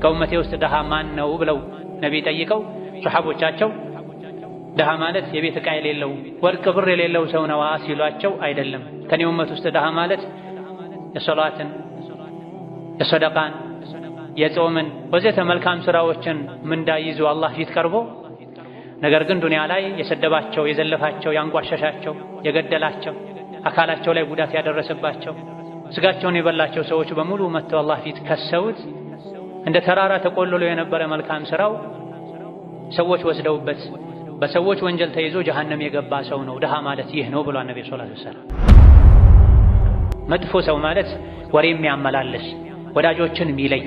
ከኡመቴ ውስጥ ደሃ ማን ነው ብለው ነቢ ጠይቀው ሱሐቦቻቸው ደሃ ማለት የቤት ዕቃ የሌለው ወርቅ ብር የሌለው ሰው ነው ሲሏቸው አይደለም፣ ከኔ ኡመት ውስጥ ደሃ ማለት የሶላትን፣ የሰደቃን፣ የጾምን ወዘተ መልካም ስራዎችን ምንዳ ይዞ አላህ ፊት ቀርቦ ነገር ግን ዱንያ ላይ የሰደባቸው፣ የዘለፋቸው፣ ያንቋሸሻቸው፣ የገደላቸው፣ አካላቸው ላይ ጉዳት ያደረሰባቸው፣ ስጋቸውን የበላቸው ሰዎች በሙሉ መጥተው አላህ ፊት ከሰውት እንደ ተራራ ተቆልሎ የነበረ መልካም ስራው ሰዎች ወስደውበት በሰዎች ወንጀል ተይዞ ጀሃነም የገባ ሰው ነው ደሃ ማለት ይህ ነው ብሏል ነብዩ ሰለላሁ ዐለይሂ ወሰለም። መጥፎ ሰው ማለት ወሬ የሚያመላልስ ወዳጆችን የሚለይ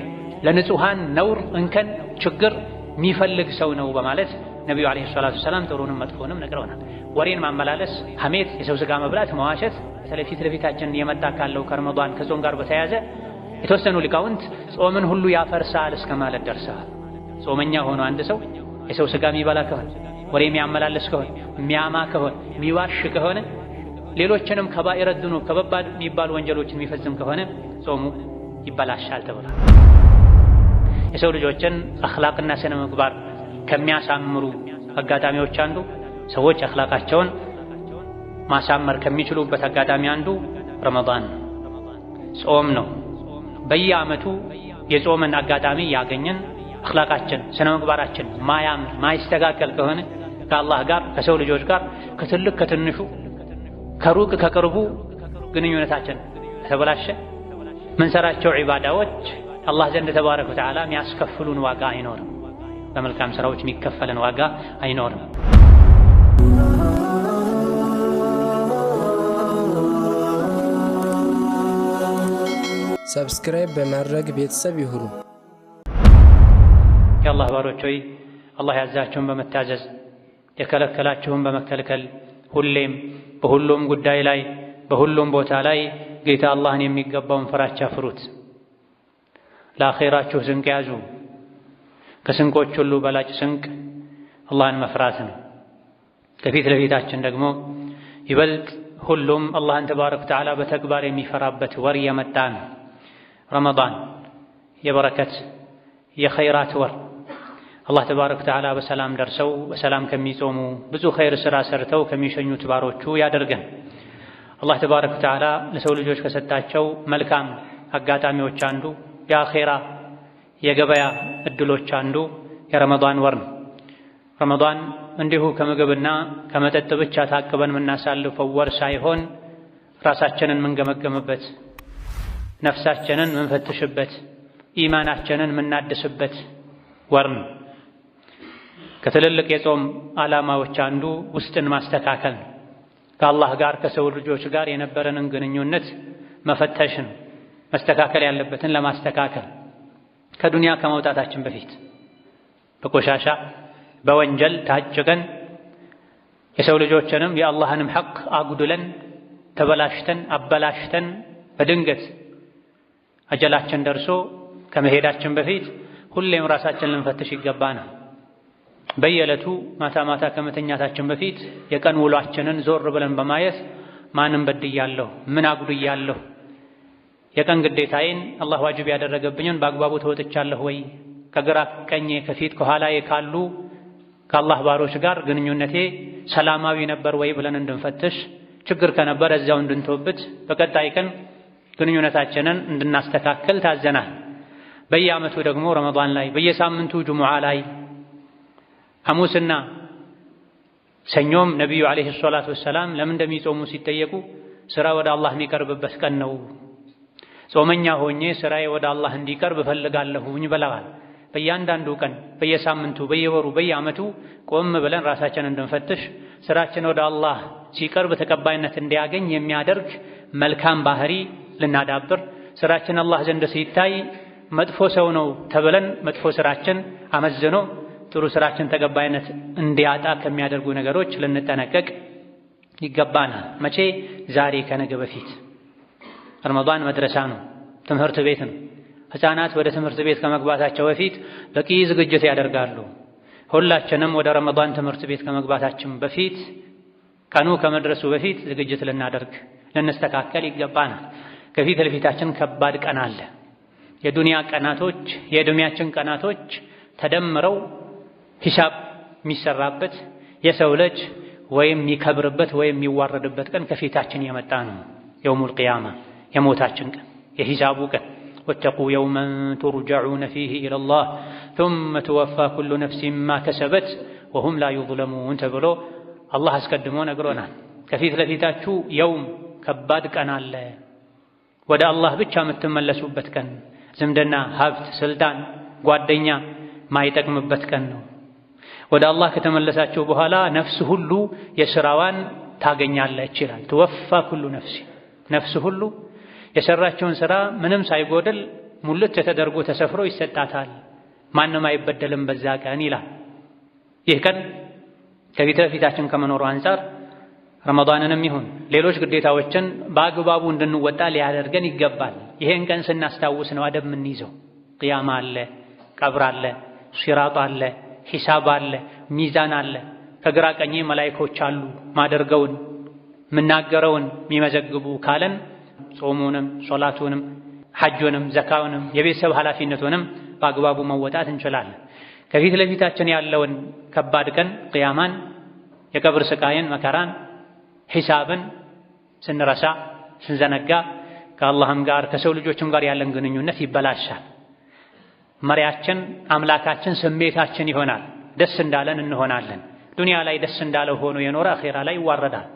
ለንጹሃን ነውር፣ እንከን፣ ችግር የሚፈልግ ሰው ነው በማለት ነብዩ አለይሂ ሰላቱ ወሰላም ጥሩንም መጥፎንም ነግረውናል። ወሬን ማመላለስ፣ ሐሜት፣ የሰው ስጋ መብላት፣ መዋሸት በተለይ ፊት ለፊታችን የመጣ ካለው ከረመዳን ከጾም ጋር በተያያዘ የተወሰኑ ሊቃውንት ጾምን ሁሉ ያፈርሳል እስከ ማለት ደርሰዋል። ጾመኛ ሆኖ አንድ ሰው የሰው ስጋ የሚበላ ከሆነ፣ ወሬ የሚያመላልስ ከሆነ፣ የሚያማ ከሆነ፣ የሚዋሽ ከሆነ፣ ሌሎችንም ከባኢረ ዙኑብ ከበባድ የሚባሉ ወንጀሎችን የሚፈጽም ከሆነ ጾሙ ይበላሻል ተብሏል። የሰው ልጆችን አኽላቅና ስነ ምግባር ከሚያሳምሩ አጋጣሚዎች አንዱ ሰዎች አኽላቃቸውን ማሳመር ከሚችሉበት አጋጣሚ አንዱ ረመዳን ነው፣ ጾም ነው። በየዓመቱ የጾምን አጋጣሚ ያገኘን አኽላቃችን ስነ ምግባራችን ማያምር ማይስተካከል ከሆነ ከአላህ ጋር ከሰው ልጆች ጋር ከትልቅ ከትንሹ ከሩቅ ከቅርቡ ግንኙነታችን ተበላሸ። ምንሰራቸው ዒባዳዎች አላህ ዘንድ ተባረከ ወተዓላ የሚያስከፍሉን ዋጋ አይኖርም። በመልካም ስራዎች የሚከፈለን ዋጋ አይኖርም። ሰብስክራይብ በማድረግ ቤተሰብ ይሁኑ። የአላህ ባሮች ሆይ አላህ ያዛችሁን በመታዘዝ የከለከላችሁን በመከልከል ሁሌም በሁሉም ጉዳይ ላይ በሁሉም ቦታ ላይ ጌታ አላህን የሚገባውን ፍራቻ ፍሩት። ለአኼራችሁ ስንቅ ያዙ። ከስንቆች ሁሉ በላጭ ስንቅ አላህን መፍራት ነው። ከፊት ለፊታችን ደግሞ ይበልጥ ሁሉም አላህን ተባረከ ወተዓላ በተግባር የሚፈራበት ወር የመጣ ነው። ረመዳን የበረከት የኸይራት ወር አላህ ተባረከ ወተዓላ በሰላም ደርሰው በሰላም ከሚጾሙ ብዙ ኸይር ስራ ሰርተው ከሚሸኙት ባሮቹ ያደርገን። አላህ ተባረከ ወተዓላ ለሰው ልጆች ከሰጣቸው መልካም አጋጣሚዎች አንዱ የአኼራ የገበያ እድሎች አንዱ የረመዳን ወር ነው። ረመዳን እንዲሁ ከምግብና ከመጠጥ ብቻ ታቅበን የምናሳልፈው ወር ሳይሆን ራሳችንን የምንገመገምበት፣ ነፍሳችንን የምንፈትሽበት፣ ኢማናችንን የምናድስበት ወር ነው። ከትልልቅ የጾም ዓላማዎች አንዱ ውስጥን ማስተካከል ነው። ከአላህ ጋር ከሰው ልጆች ጋር የነበረንን ግንኙነት መፈተሽ ነው። መስተካከል ያለበትን ለማስተካከል ከዱንያ ከመውጣታችን በፊት በቆሻሻ በወንጀል ታጭቀን የሰው ልጆችንም የአላህንም ሐቅ አጉድለን ተበላሽተን አበላሽተን በድንገት አጀላችን ደርሶ ከመሄዳችን በፊት ሁሌም ራሳችንን ልንፈትሽ ይገባናል። በየዕለቱ ማታ ማታ ከመተኛታችን በፊት የቀን ውሏችንን ዞር ብለን በማየት ማንም በድያለሁ፣ ምን አጉድያለሁ፣ የቀን ግዴታዬን አላህ ዋጅብ ያደረገብኝን በአግባቡ ተወጥቻለሁ ወይ፣ ከግራ ቀኜ ከፊት ከኋላዬ ካሉ ከአላህ ባሮች ጋር ግንኙነቴ ሰላማዊ ነበር ወይ ብለን እንድንፈትሽ፣ ችግር ከነበረ እዚያው እንድንተውበት፣ በቀጣይ ቀን ግንኙነታችንን እንድናስተካከል ታዘናል። በየዓመቱ ደግሞ ረመዳን ላይ በየሳምንቱ ጁሙዓ ላይ ሐሙስና ሰኞም ነቢዩ ዓለይሂ ሰላቱ ወሰላም ለምን እንደሚጾሙ ሲጠየቁ ስራ ወደ አላህ የሚቀርብበት ቀን ነው፣ ጾመኛ ሆኜ ስራዬ ወደ አላህ እንዲቀርብ እፈልጋለሁኝ ብለዋል። በእያንዳንዱ ቀን በየሳምንቱ በየወሩ በየዓመቱ ቆም ብለን ራሳችንን እንድንፈትሽ ስራችን ወደ አላህ ሲቀርብ ተቀባይነት እንዲያገኝ የሚያደርግ መልካም ባህሪ ልናዳብር፣ ስራችን አላህ ዘንድ ሲታይ መጥፎ ሰው ነው ተብለን መጥፎ ስራችን አመዝኖ ጥሩ ስራችን ተቀባይነት እንዲያጣ ከሚያደርጉ ነገሮች ልንጠነቀቅ ይገባናል። መቼ? ዛሬ ከነገ በፊት። ረመዳን መድረሳ ነው፣ ትምህርት ቤት ነው። ሕፃናት ወደ ትምህርት ቤት ከመግባታቸው በፊት በቂ ዝግጅት ያደርጋሉ። ሁላችንም ወደ ረመዳን ትምህርት ቤት ከመግባታችን በፊት ቀኑ ከመድረሱ በፊት ዝግጅት ልናደርግ ልንስተካከል ይገባናል። ከፊት ለፊታችን ከባድ ቀን አለ። የዱንያ ቀናቶች የእድሜያችን ቀናቶች ተደምረው ሂሳብ የሚሰራበት የሰው ልጅ ወይም የሚከብርበት ወይም የሚዋረድበት ቀን ከፊታችን የመጣ ነው። የውሙል ቂያማ የሞታችን ቀን የሂሳቡ ቀን ወተቁ የውመን ቱርጀዑነ ፊህ ኢለላህ ثم توفى كل نفس ما كسبت وهم لا يظلمون ተብሎ አላህ አስቀድሞ ነግሮናል። ከፊት ለፊታችሁ የውም ከባድ ቀን አለ፣ ወደ አላህ ብቻ የምትመለሱበት ቀን፣ ዝምድና፣ ሀብት፣ ስልጣን፣ ጓደኛ ማይጠቅምበት ቀን ነው። ወደ አላህ ከተመለሳችሁ በኋላ ነፍስ ሁሉ የሥራዋን ታገኛለች ይላል። ትወፋ ኩሉ ነፍስ ሁሉ የሰራችውን ሥራ ምንም ሳይጎድል ሙልት ተደርጎ ተሰፍሮ ይሰጣታል። ማንም አይበደልም በዛ ቀን ይላል። ይህ ቀን ከፊት ለፊታችን ከመኖሩ አንፃር ረመዳንንም ይሁን ሌሎች ግዴታዎችን በአግባቡ እንድንወጣ ሊያደርገን ይገባል። ይሄን ቀን ስናስታውስ ነው አደብ የምንይዘው። ቅያማ አለ፣ ቀብር አለ፣ ሲራጥ አለ፣ ሒሳብ አለ፣ ሚዛን አለ። ከግራ ቀኝ መላኢኮች አሉ ማደርገውን ምናገረውን የሚመዘግቡ ካለን ጾሙንም ሶላቱንም ሐጁንም ዘካውንም የቤተሰብ ኃላፊነቱንም በአግባቡ መወጣት እንችላለን። ከፊት ለፊታችን ያለውን ከባድ ቀን ቅያማን፣ የቀብር ስቃይን፣ መከራን፣ ሒሳብን ስንረሳ ስንዘነጋ ከአላህም ጋር ከሰው ልጆችም ጋር ያለን ግንኙነት ይበላሻል። መሪያችን አምላካችን ስሜታችን ይሆናል። ደስ እንዳለን እንሆናለን። ዱንያ ላይ ደስ እንዳለው ሆኖ የኖረ አኼራ ላይ ይዋረዳል።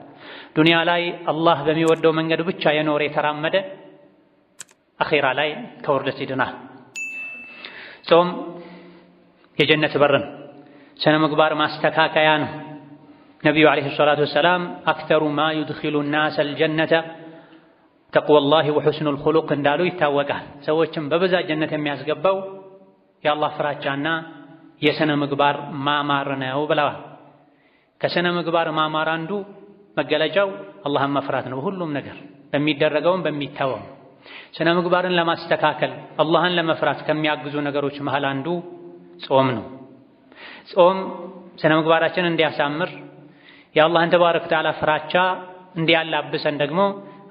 ዱንያ ላይ አላህ በሚወደው መንገድ ብቻ የኖረ የተራመደ አኼራ ላይ ከውርደት ይድናል። ጾም የጀነት በር ነው። ስነ ምግባር ማስተካከያ ነው። ነቢዩ ዓለይሂ ሰላቱ ወሰላም አክተሩ ማ ዩድኺሉ ናስ አልጀነተ ተቅወላሂ ወሑስኑል ኹሉቅ እንዳሉ ይታወቃል። ሰዎችም በብዛት ጀነት የሚያስገባው የአላህ ፍራቻና የስነ ምግባር ማማር ነው ብለዋል። ከስነ ምግባር ማማር አንዱ መገለጫው አላህን መፍራት ነው። ሁሉም ነገር በሚደረገውም በሚተወውም ስነ ምግባርን ለማስተካከል አላህን ለመፍራት ከሚያግዙ ነገሮች መሃል አንዱ ጾም ነው። ጾም ስነ ምግባራችንን እንዲያሳምር የአላህን ተባረከ ወተዓላ ፍራቻ እንዲያላብሰን ደግሞ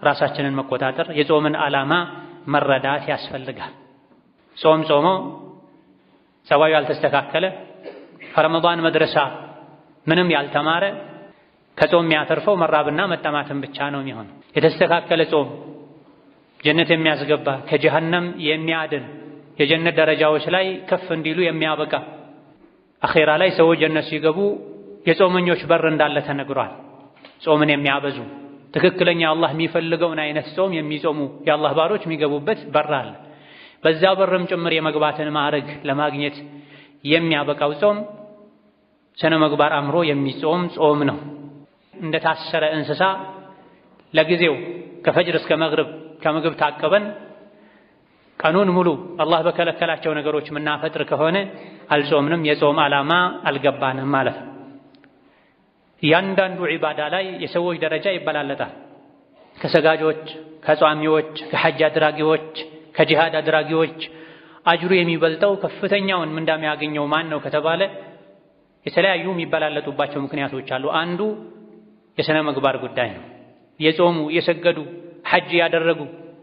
ራሳችንን መቆጣጠር የጾምን ዓላማ መረዳት ያስፈልጋል። ጾም ጾሞ ሰዋዩ ያልተስተካከለ ከረመዳን መድረሳ ምንም ያልተማረ ከጾም የሚያተርፈው መራብና መጠማትን ብቻ ነው የሚሆነው። የተስተካከለ ጾም ጀነት የሚያስገባ ከጀሃነም የሚያድን የጀነት ደረጃዎች ላይ ከፍ እንዲሉ የሚያበቃ አኼራ ላይ ሰዎች ጀነት ሲገቡ የጾመኞች በር እንዳለ ተነግሯል። ጾምን የሚያበዙ ትክክለኛ አላህ የሚፈልገውን አይነት ጾም የሚጾሙ የአላህ ባሮች የሚገቡበት በር አለ። በዛ በርም ጭምር የመግባትን ማዕረግ ለማግኘት የሚያበቃው ጾም ስነ ምግባር አምሮ የሚጾም ጾም ነው። እንደታሰረ እንስሳ ለጊዜው ከፈጅር እስከ መግሪብ ከምግብ ታቀበን ቀኑን ሙሉ አላህ በከለከላቸው ነገሮች ምናፈጥር ከሆነ አልጾምንም፣ የጾም ዓላማ አልገባንም ማለት ነው። እያንዳንዱ ዒባዳ ላይ የሰዎች ደረጃ ይበላለጣል። ከሰጋጆች፣ ከጿሚዎች፣ ከሐጅ አድራጊዎች፣ ከጂሃድ አድራጊዎች አጅሩ የሚበልጠው ከፍተኛውን ምንዳ የሚያገኘው ማን ነው ከተባለ የተለያዩ የሚበላለጡባቸው ምክንያቶች አሉ። አንዱ የሥነ ምግባር ጉዳይ ነው። የጾሙ የሰገዱ ሐጅ ያደረጉ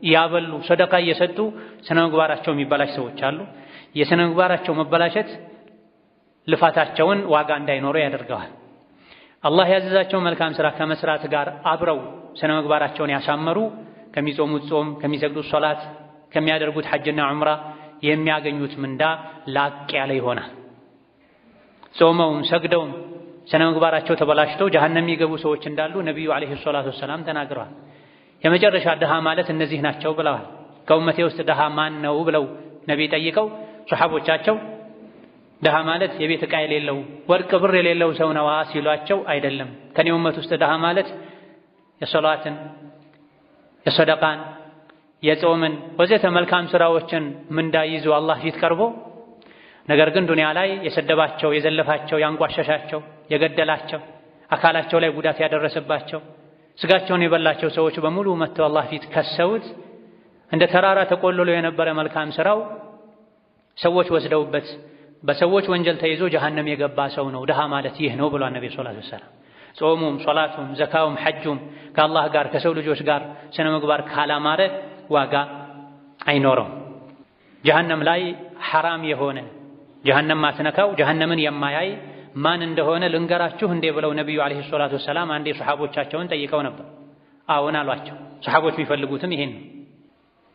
ያበሉ ሰደቃ እየሰጡ ስነ ምግባራቸው የሚበላሽ ሰዎች አሉ። የስነ ምግባራቸው መበላሸት ልፋታቸውን ዋጋ እንዳይኖረው ያደርገዋል። አላህ ያዘዛቸው መልካም ሥራ ከመስራት ጋር አብረው ስነ ምግባራቸውን ያሳመሩ ከሚጾሙት ጾም፣ ከሚሰግዱት ሶላት፣ ከሚያደርጉት ሐጅና ዑምራ የሚያገኙት ምንዳ ላቅ ያለ ይሆናል። ጾመውም ሰግደውም ስነ ምግባራቸው ተበላሽተው ጀሃነም የሚገቡ ሰዎች እንዳሉ ነቢዩ ዓለይሂ ሰላቱ ወሰላም ተናግረዋል። የመጨረሻ ድሃ ማለት እነዚህ ናቸው ብለዋል። ከኡመቴ ውስጥ ድሃ ማን ነው ብለው ነቢ ጠይቀው ሱሐቦቻቸው ድሃ ማለት የቤት ዕቃ የሌለው ወርቅ ብር የሌለው ሰው ነዋ ሲሏቸው አይደለም፣ ከኔ ኡመት ውስጥ ድሃ ማለት የሶላትን፣ የሰደቃን፣ የጾምን ወዘተ መልካም ሥራዎችን ምንዳ ይዞ አላህ ፊት ቀርቦ ነገር ግን ዱንያ ላይ የሰደባቸው፣ የዘለፋቸው፣ ያንቋሸሻቸው፣ የገደላቸው፣ አካላቸው ላይ ጉዳት ያደረሰባቸው፣ ስጋቸውን የበላቸው ሰዎች በሙሉ መጥተው አላህ ፊት ከሰውት እንደ ተራራ ተቆልሎ የነበረ መልካም ሥራው ሰዎች ወስደውበት በሰዎች ወንጀል ተይዞ ጀሃነም የገባ ሰው ነው ድሃ ማለት ይህ ነው ብሏል ነብዩ ሰለላሁ ዐለይሂ ወሰለም። ጾሙም ሶላቱም ዘካውም ሐጁም ከአላህ ጋር ከሰው ልጆች ጋር ስነ ምግባር ካላማረ ዋጋ አይኖረውም። ጀሃነም ላይ ሐራም የሆነ ጀሃነም ማትነካው ጀሃነምን የማያይ ማን እንደሆነ ልንገራችሁ እንዴ ብለው ነብዩ አለይሂ ሰላቱ ወሰላም አንዴ ሱሐቦቻቸውን ጠይቀው ነበር። አዎን አሏቸው። ሱሐቦች የሚፈልጉትም ይሄን ነው፣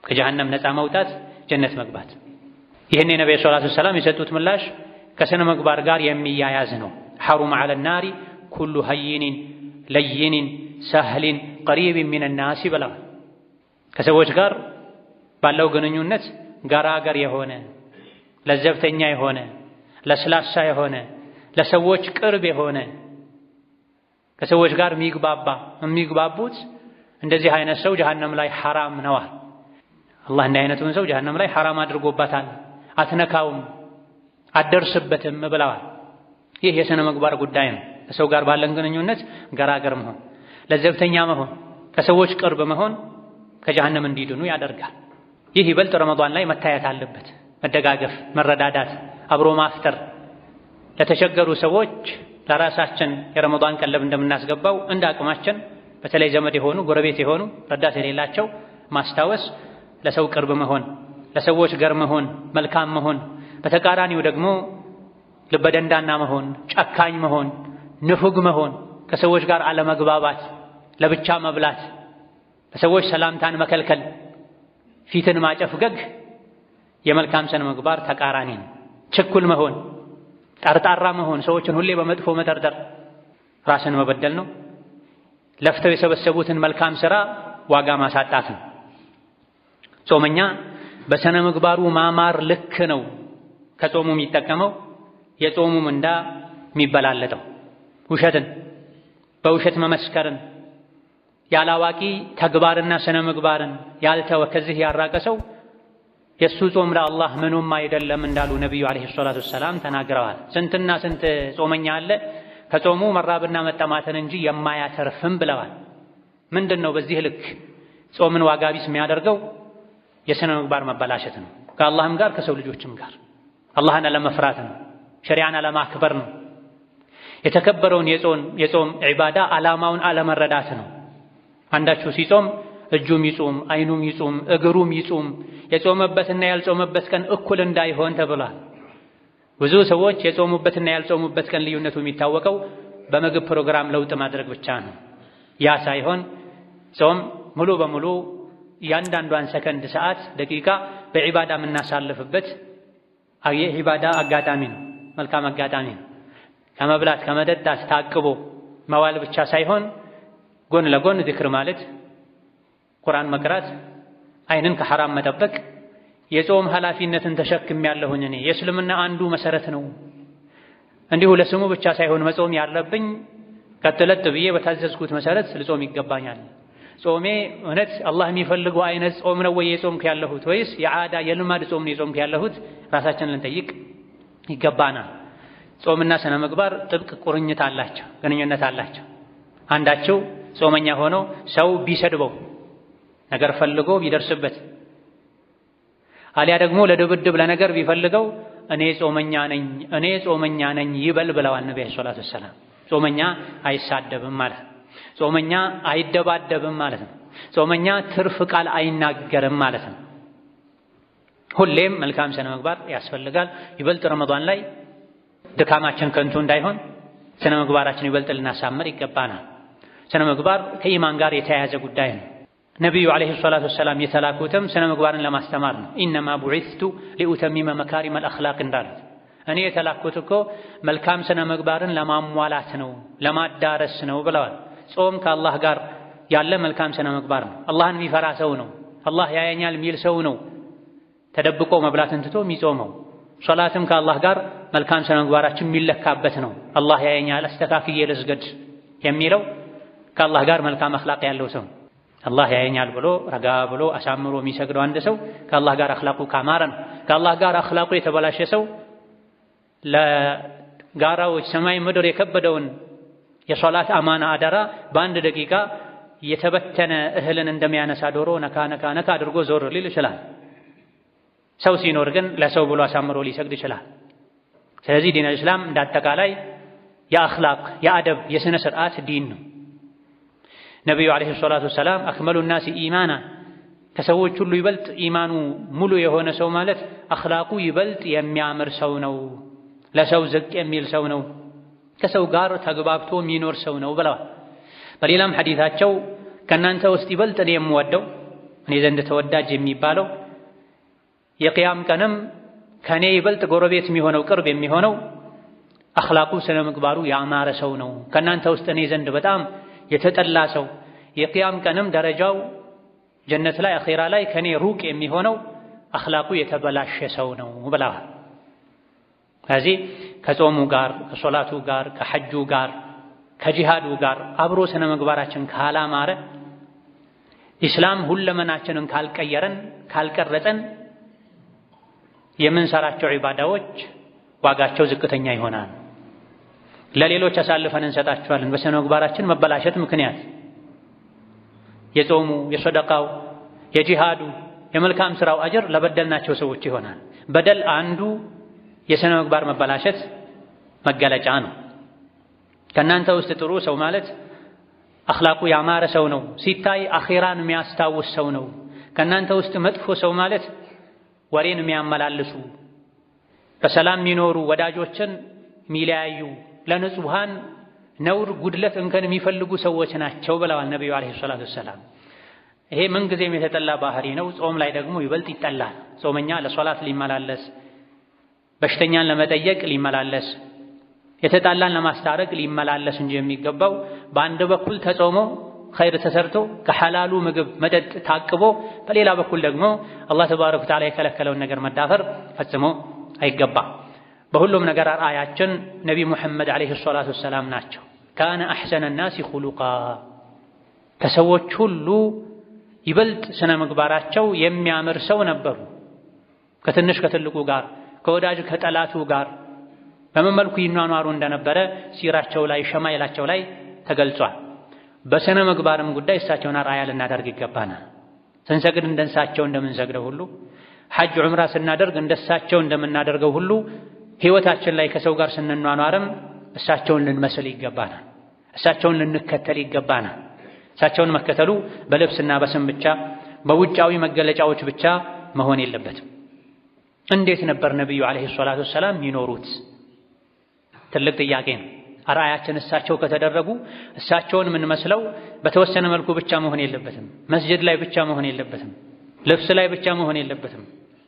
ከጀሃነም ነፃ መውጣት፣ ጀነት መግባት። ይሄን የነብዩ ሰለላሁ ዐለይሂ ወሰለም የሰጡት ምላሽ ከስነ ምግባር ጋር የሚያያዝ ነው። ሐሩመ ዐለ ናሪ ኩሉ ሀይኒን ለይኒን ሰህሊን ቀሪቢን ሚነ ናሲ ብለዋል። ከሰዎች ጋር ባለው ግንኙነት ገራገር የሆነ ለዘብተኛ የሆነ ለስላሳ የሆነ ለሰዎች ቅርብ የሆነ ከሰዎች ጋር የሚግባቡት እንደዚህ አይነት ሰው ጀሃነም ላይ ሐራም ነዋል። አላህ እንዲህ አይነቱን ሰው ጀሃነም ላይ ሐራም አድርጎባታል፣ አትነካውም፣ አትደርስበትም ብለዋል። ይህ የሥነ ምግባር ጉዳይ ነው። ከሰው ጋር ባለን ግንኙነት ገራገር መሆን፣ ለዘብተኛ መሆን፣ ከሰዎች ቅርብ መሆን ከጀሃነም እንዲድኑ ያደርጋል። ይህ ይበልጥ ረመዳን ላይ መታየት አለበት። መደጋገፍ፣ መረዳዳት፣ አብሮ ማፍጠር፣ ለተቸገሩ ሰዎች ለራሳችን የረመዳን ቀለብ እንደምናስገባው እንደ አቅማችን በተለይ ዘመድ የሆኑ ጎረቤት የሆኑ ረዳት የሌላቸው ማስታወስ፣ ለሰው ቅርብ መሆን፣ ለሰዎች ገር መሆን፣ መልካም መሆን። በተቃራኒው ደግሞ ልበደንዳና መሆን፣ ጨካኝ መሆን፣ ንፉግ መሆን፣ ከሰዎች ጋር አለመግባባት፣ ለብቻ መብላት፣ ለሰዎች ሰላምታን መከልከል፣ ፊትን ማጨፍገግ የመልካም ስነ ምግባር ተቃራኒ ነው። ችኩል መሆን፣ ጠርጣራ መሆን፣ ሰዎችን ሁሌ በመጥፎ መጠርጠር ራስን መበደል ነው። ለፍተው የሰበሰቡትን መልካም ሥራ ዋጋ ማሳጣት ነው። ጾመኛ በስነ ምግባሩ ማማር ልክ ነው ከጾሙ የሚጠቀመው የጾሙ ምንዳ የሚበላለጠው። ውሸትን፣ በውሸት መመስከርን፣ ያላዋቂ ተግባርና ስነ ምግባርን ያልተወ ከዚህ ያራቀ ሰው የእሱ ጾም ለአላህ ምኑም አይደለም እንዳሉ ነቢዩ ዓለይሂ ሰላቱ ወሰላም ተናግረዋል። ስንትና ስንት ጾመኛ አለ ከጾሙ መራብና መጠማትን እንጂ የማያተርፍም ብለዋል። ምንድን ነው በዚህ ልክ ጾምን ዋጋ ቢስ የሚያደርገው? የሥነ ምግባር መበላሸት ነው። ከአላህም ጋር ከሰው ልጆችም ጋር አላህን አለመፍራት ነው። ሸሪዓን አለማክበር ነው። የተከበረውን የጾም ዒባዳ ዓላማውን አለመረዳት ነው። አንዳችሁ ሲጾም እጁም ይጹም፣ አይኑም ይጹም፣ እግሩም ይጹም፣ የጾመበትና ያልጾመበት ቀን እኩል እንዳይሆን ተብሏል። ብዙ ሰዎች የጾሙበትና ያልጾሙበት ቀን ልዩነቱ የሚታወቀው በምግብ ፕሮግራም ለውጥ ማድረግ ብቻ ነው። ያ ሳይሆን ጾም ሙሉ በሙሉ እያንዳንዷን ሰከንድ፣ ሰዓት፣ ደቂቃ በዒባዳ የምናሳልፍበት የዒባዳ አጋጣሚ ነው። መልካም አጋጣሚ ነው። ከመብላት ከመጠጣት ታቅቦ መዋል ብቻ ሳይሆን ጎን ለጎን ዚክር ማለት፣ ቁርአን መቅራት፣ አይንን ከሐራም መጠበቅ። የጾም ኃላፊነትን ተሸክሜያለሁኝ እኔ የእስልምና አንዱ መሰረት ነው። እንዲሁ ለስሙ ብቻ ሳይሆን መጾም ያለብኝ ቀጥለጥ ብዬ በታዘዝኩት መሰረት ልጾም ይገባኛል። ጾሜ እውነት አላህ የሚፈልገው አይነት ጾም ነው ወይ የጾምኩ ያለሁት ወይስ የዓዳ የልማድ ጾም ነው የጾምኩ ያለሁት? ራሳችንን ልንጠይቅ ይገባናል። ጾምና ስነ ምግባር ጥብቅ ቁርኝት አላቸው፣ ግንኙነት አላቸው። አንዳቸው ጾመኛ ሆኖ ሰው ቢሰድበው ነገር ፈልጎ ቢደርስበት አሊያ ደግሞ ለድብድብ ለነገር ቢፈልገው እኔ ጾመኛ ነኝ ይበል ብለዋል ነብዩ ሰለላሁ ዐለይሂ ወሰለም። ጾመኛ አይሳደብም ማለት ነው። ጾመኛ አይደባደብም ማለት ነው። ጾመኛ ትርፍ ቃል አይናገርም ማለት ነው። ሁሌም መልካም ስነ ምግባር ያስፈልጋል። ይበልጥ ረመዳን ላይ ድካማችን ከንቱ እንዳይሆን ስነ ምግባራችን ይበልጥ ልናሳምር ይገባናል። ስነ ምግባር ከኢማን ጋር የተያያዘ ጉዳይ ነው። ነቢዩ ዓለይሂ ሰላቱ ወሰላም የተላኩትም ስነ ምግባርን ለማስተማር ነው። ኢነማ ቡዒስቱ ሊኡተሚመ መካሪመል አኽላቅ እንዳሉት እኔ የተላኩት እኮ መልካም ስነ ምግባርን ለማሟላት ነው፣ ለማዳረስ ነው ብለዋል። ጾም ከአላህ ጋር ያለ መልካም ስነ ምግባር ነው። አላህን የሚፈራ ሰው ነው፣ አላህ ያየኛል የሚል ሰው ነው ተደብቆ መብላትን ትቶ የሚጾመው። ሶላትም ከአላህ ጋር መልካም ስነ ምግባራችን የሚለካበት ነው። አላህ ያየኛል አስተካክዬ ልስገድ የሚለው ከአላህ ጋር መልካም አኽላቅ ያለው ሰው። አላህ ያየኛል ብሎ ረጋ ብሎ አሳምሮ የሚሰግደው አንድ ሰው ከአላህ ጋር አኽላቁ ካማረ ነው። ከአላህ ጋር አኽላቁ የተበላሸ ሰው ለጋራዎች ሰማይ ምድር የከበደውን የሶላት አማና አደራ በአንድ ደቂቃ የተበተነ እህልን እንደሚያነሳ ዶሮ ነካ ነካ ነካ አድርጎ ዞር ሊል ይችላል። ሰው ሲኖር ግን ለሰው ብሎ አሳምሮ ሊሰግድ ይችላል። ስለዚህ ዲን አልእስላም እንዳጠቃላይ የአኽላቅ የአደብ የሥነ ሥርዓት ዲን ነው። ነቢዩ ዓለይሂ ሰላቱ ወሰላም አክመሉ ናሲ ኢማና ከሰዎች ሁሉ ይበልጥ ኢማኑ ሙሉ የሆነ ሰው ማለት አኽላቁ ይበልጥ የሚያምር ሰው ነው፣ ለሰው ዝቅ የሚል ሰው ነው፣ ከሰው ጋር ተግባብቶ የሚኖር ሰው ነው ብለዋል። በሌላም ሐዲታቸው ከእናንተ ውስጥ ይበልጥ እኔ የምወደው እኔ ዘንድ ተወዳጅ የሚባለው የቅያም ቀንም ከእኔ ይበልጥ ጎረቤት የሚሆነው ቅርብ የሚሆነው አኽላቁ ስነ ምግባሩ ያማረ ሰው ነው። ከእናንተ ውስጥ እኔ ዘንድ በጣም የተጠላ ሰው የቅያም ቀንም ደረጃው ጀነት ላይ አኺራ ላይ ከእኔ ሩቅ የሚሆነው አኽላቁ የተበላሸ ሰው ነው ብለዋል። ስለዚህ ከጾሙ ጋር ከሶላቱ ጋር ከሐጁ ጋር ከጂሃዱ ጋር አብሮ ስነ ምግባራችን ካላማረ ኢስላም ሁለመናችንን ካልቀየረን ካልቀረጸን የምንሰራቸው ዒባዳዎች ዋጋቸው ዝቅተኛ ይሆናል። ለሌሎች አሳልፈን እንሰጣቸዋለን በስነ ምግባራችን መበላሸት ምክንያት። የጾሙ የሰደቃው የጂሃዱ የመልካም ስራው አጅር ለበደልናቸው ሰዎች ይሆናል። በደል አንዱ የስነ ምግባር መበላሸት መገለጫ ነው። ከእናንተ ውስጥ ጥሩ ሰው ማለት አኽላቁ ያማረ ሰው ነው፣ ሲታይ አኺራን የሚያስታውስ ሰው ነው። ከእናንተ ውስጥ መጥፎ ሰው ማለት ወሬን የሚያመላልሱ በሰላም የሚኖሩ ወዳጆችን የሚለያዩ ለንጹሃን ነውር ጉድለት እንከን የሚፈልጉ ሰዎች ናቸው ብለዋል ነቢዩ ዓለይሂ ሰላቱ ወሰላም። ይሄ ምንጊዜም የተጠላ ባህሪ ነው። ጾም ላይ ደግሞ ይበልጥ ይጠላል። ጾመኛ ለሶላት ሊመላለስ፣ በሽተኛን ለመጠየቅ ሊመላለስ፣ የተጣላን ለማስታረቅ ሊመላለስ እንጂ የሚገባው በአንድ በኩል ተጾሞ ኸይር ተሰርቶ ከሐላሉ ምግብ መጠጥ ታቅቦ በሌላ በኩል ደግሞ አላህ ተባረከ ወተዓላ የከለከለውን ነገር መዳፈር ፈጽሞ አይገባም። በሁሉም ነገር አርአያችን ነቢ ሙሐመድ ዓለይሂ ሰላቱ ወሰላም ናቸው። ካነ አሕሰነ ናሲ ኹሉቃ ከሰዎች ሁሉ ይበልጥ ስነ ምግባራቸው የሚያምር ሰው ነበሩ። ከትንሽ ከትልቁ ጋር ከወዳጅ ከጠላቱ ጋር በምን መልኩ ይኗኗሩ እንደነበረ ሲራቸው ላይ ሸማይላቸው ላይ ተገልጿል። በስነ ምግባርም ጉዳይ እሳቸውን አርአያ ልናደርግ ይገባናል። ስንሰግድ እንደሳቸው እንደምንሰግደው ሁሉ ሐጅ ዑምራ ስናደርግ እንደሳቸው እንደምናደርገው ሁሉ ህይወታችን ላይ ከሰው ጋር ስንኗኗርም እሳቸውን ልንመስል ይገባናል። እሳቸውን ልንከተል ይገባናል። እሳቸውን መከተሉ በልብስና በስም ብቻ በውጫዊ መገለጫዎች ብቻ መሆን የለበትም። እንዴት ነበር ነብዩ አለይሂ ሰላቱ ወሰላም ይኖሩት? ትልቅ ጥያቄ ነው። አርአያችን እሳቸው ከተደረጉ እሳቸውን የምንመስለው በተወሰነ መልኩ ብቻ መሆን የለበትም። መስጂድ ላይ ብቻ መሆን የለበትም። ልብስ ላይ ብቻ መሆን የለበትም።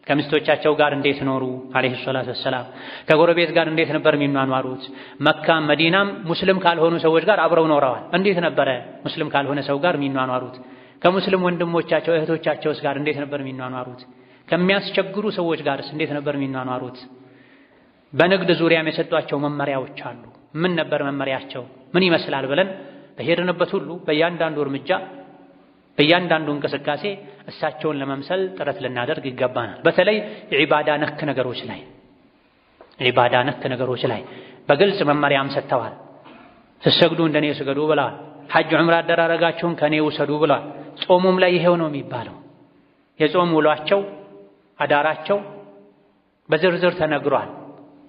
ከሚስቶቻቸው ጋር እንዴት ኖሩ አለይሂ ሰላቱ ወሰላም? ከጎረቤት ጋር እንዴት ነበር የሚኗኗሩት? መካም መዲናም ሙስሊም ካልሆኑ ሰዎች ጋር አብረው ኖረዋል። እንዴት ነበረ ሙስሊም ካልሆነ ሰው ጋር የሚኗኗሩት? ከሙስሊም ወንድሞቻቸው እህቶቻቸውስ ጋር እንዴት ነበር የሚኗኗሩት? ከሚያስቸግሩ ሰዎች ጋርስ እንዴት ነበር የሚኗኗሩት? በንግድ ዙሪያም የሰጧቸው መመሪያዎች አሉ። ምን ነበር መመሪያቸው? ምን ይመስላል ብለን በሄድንበት ሁሉ በእያንዳንዱ እርምጃ በእያንዳንዱ እንቅስቃሴ እሳቸውን ለመምሰል ጥረት ልናደርግ ይገባናል። በተለይ የዒባዳ ነክ ነገሮች ላይ በግልጽ መመሪያም ሰጥተዋል። ስትሰግዱ እንደኔ ስገዱ ብለዋል። ሐጅ ዑምራ አደራረጋችሁን ከኔ ውሰዱ ብለዋል። ጾሙም ላይ ይሄው ነው የሚባለው። የጾም ውሏቸው አዳራቸው በዝርዝር ተነግሯል።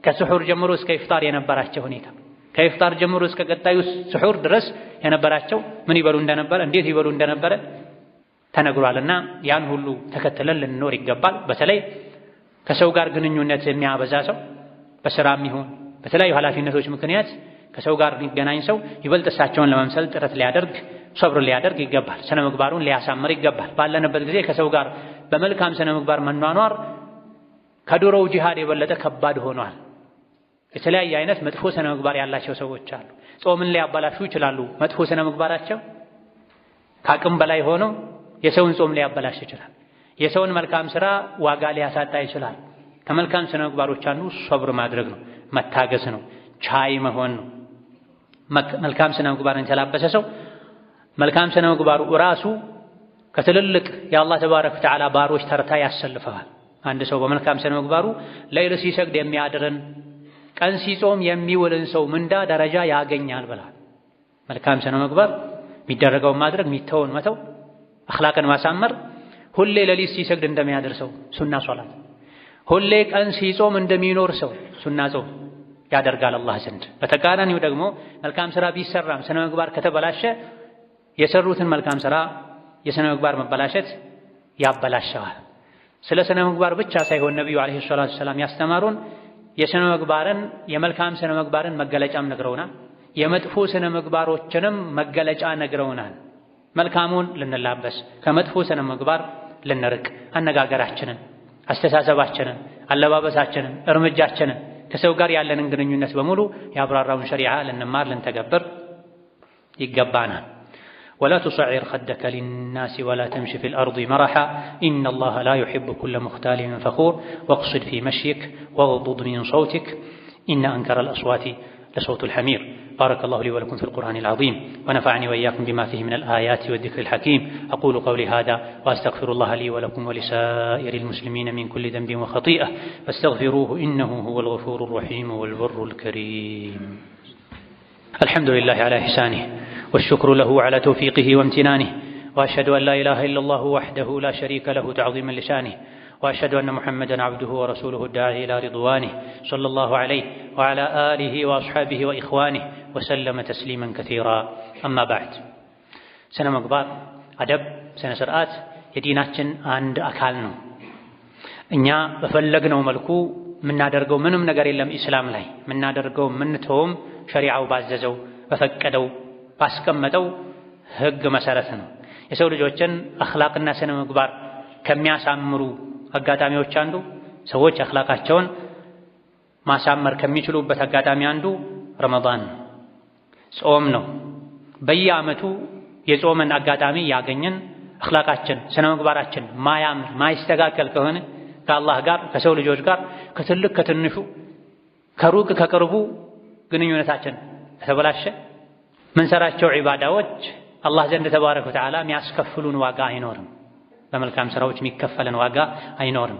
ከስሑር ጀምሮ እስከ ኢፍጣር የነበራቸው ሁኔታ፣ ከኢፍጣር ጀምሮ እስከ ቀጣዩ ስሑር ድረስ የነበራቸው ምን ይበሉ እንደነበረ እንዴት ይበሉ እንደነበረ ተነግሯልና ያን ሁሉ ተከትለን ልንኖር ይገባል። በተለይ ከሰው ጋር ግንኙነት የሚያበዛ ሰው በስራም ይሁን በተለያዩ ኃላፊነቶች ምክንያት ከሰው ጋር የሚገናኝ ሰው ይበልጥ እሳቸውን ለመምሰል ጥረት ሊያደርግ ሰብር ሊያደርግ ይገባል። ስነ ምግባሩን ሊያሳምር ይገባል። ባለንበት ጊዜ ከሰው ጋር በመልካም ስነ ምግባር መኗኗር ከድሮው ጂሃድ የበለጠ ከባድ ሆኗል። የተለያየ አይነት መጥፎ ስነ ምግባር ያላቸው ሰዎች አሉ። ጾምን ሊያበላሹ ይችላሉ። መጥፎ ስነ ምግባራቸው ከአቅም በላይ ሆኖ የሰውን ጾም ሊያበላሽ ይችላል። የሰውን መልካም ስራ ዋጋ ሊያሳጣ ይችላል። ከመልካም ስነ ምግባሮች አንዱ ሶብር ማድረግ ነው፣ መታገስ ነው፣ ቻይ መሆን ነው። መልካም ስነ ምግባርን የተላበሰ ሰው መልካም ስነ ምግባሩ ራሱ ከትልልቅ የአላህ ተባረከ ወተዓላ ባሮች ተርታ ያሰልፈዋል። አንድ ሰው በመልካም ስነ ምግባሩ ሌሊት ሲሰግድ የሚያድርን ቀን ሲጾም የሚውልን ሰው ምንዳ ደረጃ ያገኛል ብለዋል። መልካም ስነ ምግባር የሚደረገውን ማድረግ የሚተውን መተው፣ አኽላቅን ማሳመር፣ ሁሌ ሌሊት ሲሰግድ እንደሚያድር ሰው ሱና ሶላት፣ ሁሌ ቀን ሲጾም እንደሚኖር ሰው ሱና ጾም ያደርጋል አላህ ዘንድ። በተቃራኒው ደግሞ መልካም ስራ ቢሰራም ስነ ምግባር ከተበላሸ የሰሩትን መልካም ስራ የስነ ምግባር መበላሸት ያበላሸዋል። ስለ ስነ ምግባር ብቻ ሳይሆን ነቢዩ ዓለይሂ ሰላቱ ወሰላም ያስተማሩን የስነ ምግባርን የመልካም ስነ ምግባርን መገለጫም ነግረውናል። የመጥፎ ስነ ምግባሮችንም መገለጫ ነግረውናል። መልካሙን ልንላበስ ከመጥፎ ስነ ምግባር ልንርቅ፣ አነጋገራችንን፣ አስተሳሰባችንን፣ አለባበሳችንን፣ እርምጃችንን ከሰው ጋር ያለንን ግንኙነት በሙሉ ያብራራውን ሸሪዓ ልንማር ልንተገብር ይገባናል። ولا تصعر خدك للناس ولا تمشي في الأرض مرحا إن الله لا يحب كل مختال فخور واقصد في مشيك واغضض من صوتك إن أنكر الأصوات لصوت الحمير. بارك الله لي ولكم في القرآن العظيم ونفعني وإياكم بما فيه من الآيات والذكر الحكيم. أقول قولي هذا وأستغفر الله لي ولكم ولسائر المسلمين من كل ذنب وخطيئة فاستغفروه إنه هو الغفور الرحيم والبر الكريم. الحمد لله على إحسانه والشكر له على توفيقه وامتنانه وأشهد أن لا إله إلا الله وحده لا شريك له تعظيما لشانه وأشهد أن محمدا عبده ورسوله الداعي إلى رضوانه صلى الله عليه وعلى آله وأصحابه وإخوانه وسلم تسليما كثيرا. أما بعد سنة مقبار أدب سنة سرآت يديناتشن عند أكالنا إنيا بفلقنا ملكو من نادرقو منهم نقر إلم إسلام لي من نادرقو منتهم شريعة وباززو بفكدو ባስቀመጠው ህግ መሰረት ነው። የሰው ልጆችን አኽላቅና ስነ ምግባር ከሚያሳምሩ አጋጣሚዎች አንዱ ሰዎች አኽላቃቸውን ማሳመር ከሚችሉበት አጋጣሚ አንዱ ረመዳን ነው፣ ጾም ነው። በየዓመቱ የጾምን አጋጣሚ ያገኘን አኽላቃችን ስነ ምግባራችን ማያምር ማይስተካከል ከሆነ ከአላህ ጋር ከሰው ልጆች ጋር ከትልቅ ከትንሹ ከሩቅ ከቅርቡ ግንኙነታችን ከተበላሸ ምንሰራቸው ዒባዳዎች አላህ ዘንድ ተባረከ ወተዓላ የሚያስከፍሉን ዋጋ አይኖርም። በመልካም ስራዎች የሚከፈለን ዋጋ አይኖርም።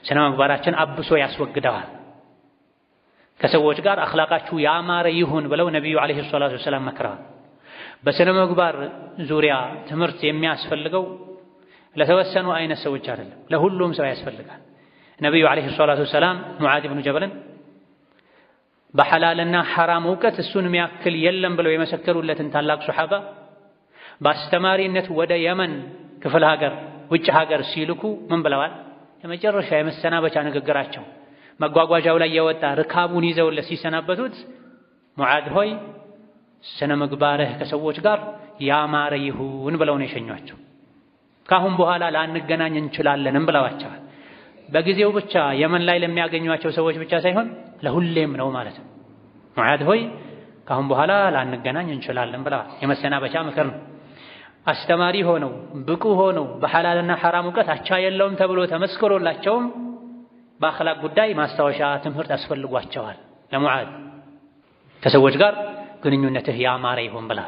ስነ ምግባራችን አብሶ ያስወግደዋል። ከሰዎች ጋር አኽላቃችሁ ያማረ ይሁን ብለው ነቢዩ ዓለይሂ ሰላቱ ወሰላም መክረዋል። በስነ ምግባር ዙሪያ ትምህርት የሚያስፈልገው ለተወሰኑ አይነት ሰዎች አይደለም፣ ለሁሉም ሰው ያስፈልጋል። ነቢዩ ዓለይሂ ሰላቱ ወሰላም ሙዓዝ ብኑ ጀበልን በሐላልና ሐራም እውቀት እሱን የሚያክል የለም ብለው የመሰከሩለትን ታላቅ ሱሐባ በአስተማሪነት ወደ የመን ክፍለ ሀገር ውጭ ሀገር ሲልኩ ምን ብለዋል? የመጨረሻ የመሰናበቻ ንግግራቸው መጓጓዣው ላይ የወጣ ርካቡን ይዘውለት ሲሰናበቱት ሙዓዝ ሆይ ስነ ምግባርህ ከሰዎች ጋር ያማረ ይሁን ብለው ነው የሸኟቸው። ካሁን በኋላ ላንገናኝ እንችላለንም ብለዋቸዋል። በጊዜው ብቻ የመን ላይ ለሚያገኟቸው ሰዎች ብቻ ሳይሆን ለሁሌም ነው ማለት ነው። ሙዓዝ ሆይ ካሁን በኋላ ላንገናኝ እንችላለን ብለዋል። የመሰናበቻ ምክር ነው። አስተማሪ ሆነው ብቁ ሆነው በሐላልና ሐራም እውቀት አቻ የለውም ተብሎ ተመስክሮላቸውም በአኽላቅ ጉዳይ ማስታወሻ ትምህርት አስፈልጓቸዋል። ለሙዓዝ ከሰዎች ጋር ግንኙነትህ ያማረ ይሁን ብላ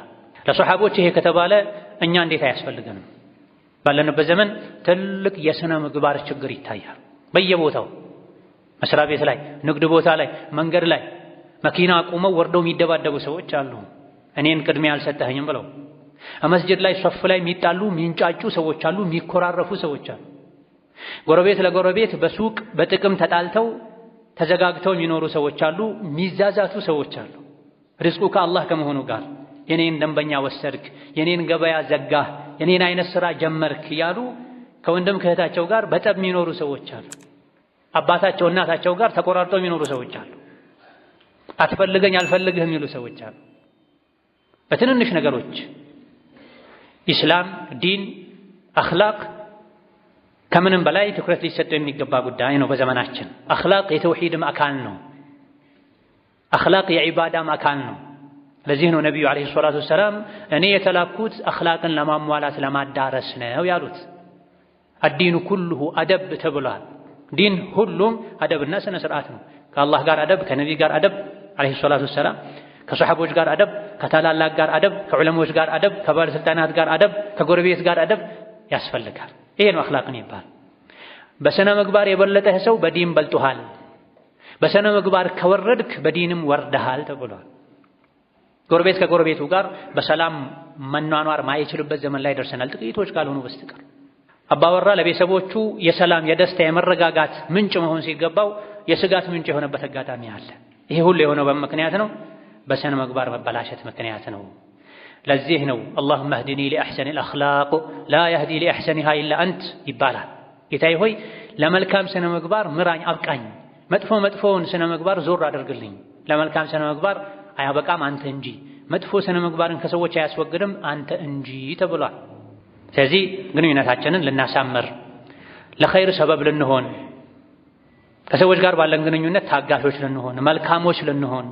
ለሷሐቦች ይሄ ከተባለ እኛ እንዴት አያስፈልገንም? ባለንበት ዘመን ትልቅ የሥነ ምግባር ችግር ይታያል። በየቦታው መስሪያ ቤት ላይ፣ ንግድ ቦታ ላይ፣ መንገድ ላይ መኪና አቁመው ወርደው የሚደባደቡ ሰዎች አሉ። እኔን ቅድሚያ አልሰጠኸኝም ብለው መስጂድ ላይ ሶፍ ላይ የሚጣሉ የሚንጫጩ ሰዎች አሉ። የሚኮራረፉ ሰዎች አሉ። ጎረቤት ለጎረቤት በሱቅ በጥቅም ተጣልተው ተዘጋግተው የሚኖሩ ሰዎች አሉ። የሚዛዛቱ ሰዎች አሉ። ርዝቁ ከአላህ ከመሆኑ ጋር የኔን ደንበኛ ወሰድክ፣ የኔን ገበያ ዘጋህ፣ የኔን አይነት ስራ ጀመርክ እያሉ ከወንድም ከእህታቸው ጋር በጠብ የሚኖሩ ሰዎች አሉ። አባታቸው እናታቸው ጋር ተቆራርጠው የሚኖሩ ሰዎች አሉ። አትፈልገኝ አልፈልግህ የሚሉ ሰዎች አሉ። በትንንሽ ነገሮች ኢስላም፣ ዲን፣ አኽላቅ ከምንም በላይ ትኩረት ሊሰጠው የሚገባ ጉዳይ ነው። በዘመናችን አኽላቅ የተውሂድም አካል ነው። አኽላቅ የዒባዳም አካል ነው። ለዚህ ነው ነቢዩ ዓለይሂ ሰላቱ ወሰላም እኔ የተላኩት አኽላቅን ለማሟላት ለማዳረስ ነው ያሉት። አዲኑ ኩሉሁ አደብ ተብሏል። ዲን ሁሉም አደብና ስነ ስርዓት ነው። ከአላህ ጋር አደብ፣ ከነቢ ጋር አደብ ዓለይሂ ሰላቱ ወሰላም፣ ከሰሐቦች ጋር አደብ፣ ከታላላቅ ጋር አደብ፣ ከዑለሞች ጋር አደብ፣ ከባለስልጣናት ጋር አደብ፣ ከጎረቤት ጋር አደብ ያስፈልጋል። ይሄ ነው አኽላቅን ይባል። በስነ ምግባር የበለጠህ ሰው በዲን በልጦሃል። በስነ ምግባር ከወረድክ በዲንም ወርደሃል ተብሏል። ጎረቤት ከጎረቤቱ ጋር በሰላም መኗኗር ማይችልበት ዘመን ላይ ደርሰናል፣ ጥቂቶች ካልሆኑ በስተቀር። አባወራ ለቤተሰቦቹ የሰላም የደስታ የመረጋጋት ምንጭ መሆን ሲገባው የስጋት ምንጭ የሆነበት አጋጣሚ አለ። ይሄ ሁሉ የሆነው በምክንያት ነው፣ በስነ ምግባር መበላሸት ምክንያት ነው። ለዚህ ነው اللهم اهدني لأحسن الأخلاق لا يهدي لأحسنها إلا أنت ይባላል። ጌታዬ ሆይ ለመልካም ስነ ምግባር ምራኝ አብቃኝ፣ መጥፎውን ስነ ምግባር ዞር አድርግልኝ። ለመልካም ስነ ምግባር አያበቃም አንተ እንጂ፣ መጥፎ ስነ ምግባርን ከሰዎች አያስወግድም አንተ እንጂ ተብሏል። ስለዚህ ግንኙነታችንን ልናሳምር፣ ለኸይር ሰበብ ልንሆን፣ ከሰዎች ጋር ባለን ግንኙነት ታጋሾች ልንሆን፣ መልካሞች ልንሆን፣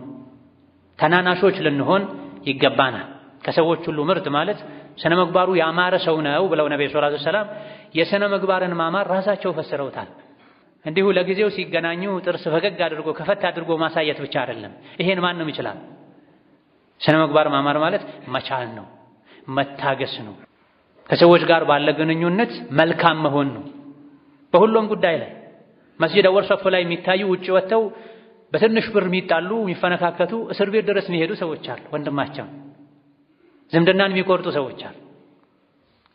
ተናናሾች ልንሆን ይገባናል። ከሰዎች ሁሉ ምርጥ ማለት ስነ ምግባሩ ያማረ ሰው ነው ብለው ነብዩ ሰለላሁ ዐለይሂ ወሰለም የስነ ምግባርን ማማር ራሳቸው ፈስረውታል። እንዲሁ ለጊዜው ሲገናኙ ጥርስ ፈገግ አድርጎ ከፈት አድርጎ ማሳየት ብቻ አይደለም። ይሄን ማንም ይችላል። ስነ ምግባር ማማር ማለት መቻል ነው፣ መታገስ ነው። ከሰዎች ጋር ባለ ግንኙነት መልካም መሆን ነው። በሁሉም ጉዳይ ላይ መስጂድ አወል ሶፍ ላይ የሚታዩ ውጪ ወጥተው በትንሽ ብር የሚጣሉ የሚፈነካከቱ እስር ቤት ድረስ የሚሄዱ ሰዎች አሉ። ወንድማቸው ዝምድናን የሚቆርጡ ሰዎች አሉ።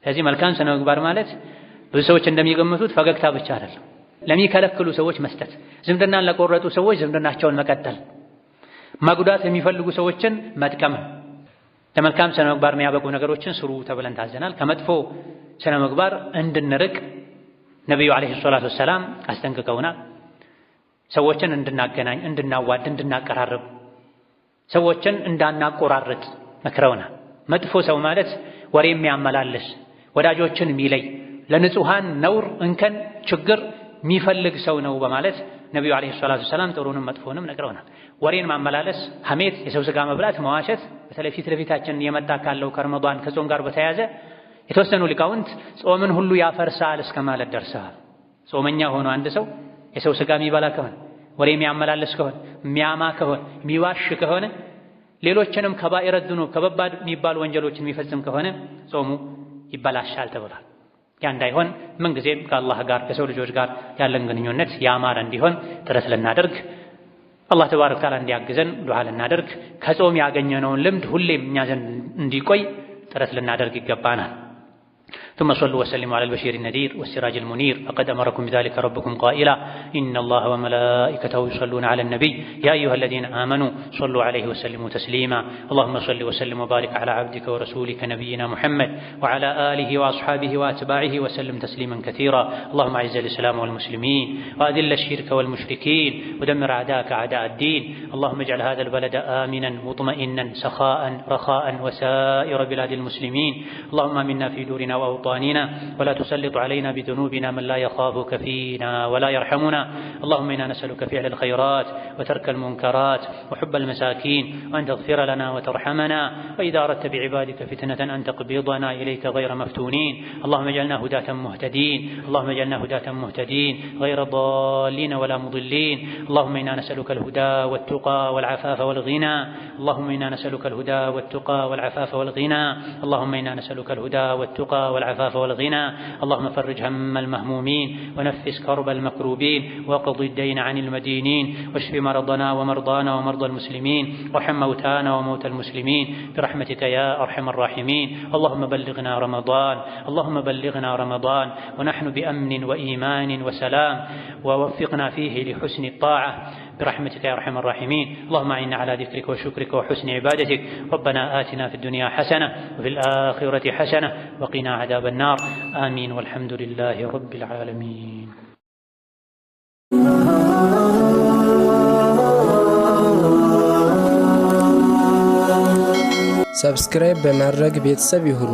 ስለዚህ መልካም ስነ ምግባር ማለት ብዙ ሰዎች እንደሚገምቱት ፈገግታ ብቻ አይደለም። ለሚከለክሉ ሰዎች መስጠት፣ ዝምድናን ለቆረጡ ሰዎች ዝምድናቸውን መቀጠል፣ መጉዳት የሚፈልጉ ሰዎችን መጥቀም። ለመልካም ስነ ምግባር የሚያበቁ ነገሮችን ስሩ ተብለን ታዘናል። ከመጥፎ ስነ ምግባር እንድንርቅ ነብዩ አለይሂ ሰላቱ ወሰላም አስጠንቅቀውናል። ሰዎችን እንድናገናኝ፣ እንድናዋድ፣ እንድናቀራርብ፣ ሰዎችን እንዳናቆራርጥ መክረውናል። መጥፎ ሰው ማለት ወሬ የሚያመላልስ፣ ወዳጆችን የሚለይ፣ ለንጹሃን ነውር፣ እንከን፣ ችግር የሚፈልግ ሰው ነው በማለት ነብዩ አለይሂ ሰላቱ ወሰላም ጥሩንም መጥፎንም ነግረውናል። ወሬን ማመላለስ፣ ሐሜት፣ የሰው ስጋ መብላት፣ መዋሸት በተለይ ፊት ለፊታችን የመጣ ካለው ከረመዳን ከጾም ጋር በተያያዘ የተወሰኑ ሊቃውንት ጾምን ሁሉ ያፈርሳል እስከ ማለት ደርሰዋል። ጾመኛ ሆኖ አንድ ሰው የሰው ስጋ የሚበላ ከሆነ፣ ወሬ የሚያመላልስ ከሆነ፣ የሚያማ ከሆነ፣ የሚዋሽ ከሆነ፣ ሌሎችንም ከባኢረ ዙኑብ ከበባድ የሚባሉ ወንጀሎችን የሚፈጽም ከሆነ ጾሙ ይበላሻል ተብሏል። ያ እንዳይሆን ምንጊዜም ከአላህ ጋር ከሰው ልጆች ጋር ያለን ግንኙነት ያማረ እንዲሆን ጥረት ልናደርግ፣ አላህ ተባረከ ወተዓላ እንዲያግዘን ዱዓ ልናደርግ፣ ከጾም ያገኘነውን ልምድ ሁሌም እኛ ዘንድ እንዲቆይ ጥረት ልናደርግ ይገባናል። ثم صلوا وسلموا على البشير النذير والسراج المنير فقد أمركم بذلك ربكم قائلا إن الله وملائكته يصلون على النبي يا أيها الذين آمنوا صلوا عليه وسلموا تسليما اللهم صل وسلم وبارك على عبدك ورسولك نبينا محمد وعلى آله وأصحابه وأتباعه وسلم تسليما كثيرا اللهم أعز الإسلام والمسلمين وأذل الشرك والمشركين ودمر أعداءك أعداء الدين اللهم اجعل هذا البلد آمنا مطمئنا سخاء رخاء وسائر بلاد المسلمين اللهم آمنا في دورنا وأوطاننا ولا تسلط علينا بذنوبنا من لا يخافك فينا ولا يرحمنا اللهم إنا نسألك فعل الخيرات وترك المنكرات وحب المساكين وأن تغفر لنا وترحمنا وإذا أردت بعبادك فتنة أن تقبضنا إليك غير مفتونين اللهم اجعلنا هداة مهتدين اللهم اجعلنا هداة مهتدين غير ضالين ولا مضلين اللهم إنا نسألك الهدى والتقى والعفاف والغنى اللهم إنا نسألك الهدى والتقى والعفاف والغنى اللهم إنا نسألك الهدى والتقى والعفاف والغنى اللهم فرج هم المهمومين ونفس كرب المكروبين وقض الدين عن المدينين واشف مرضنا ومرضانا ومرضى المسلمين وارحم موتانا وموتى المسلمين برحمتك يا أرحم الراحمين اللهم بلغنا رمضان اللهم بلغنا رمضان ونحن بأمن وإيمان وسلام ووفقنا فيه لحسن الطاعة برحمتك يا أرحم الراحمين اللهم أعنا على ذكرك وشكرك وحسن عبادتك ربنا آتنا في الدنيا حسنة وفي الآخرة حسنة وقنا عذاب النار آمين والحمد لله رب العالمين. ሰብስክራይብ በማድረግ ቤተሰብ ይሁኑ።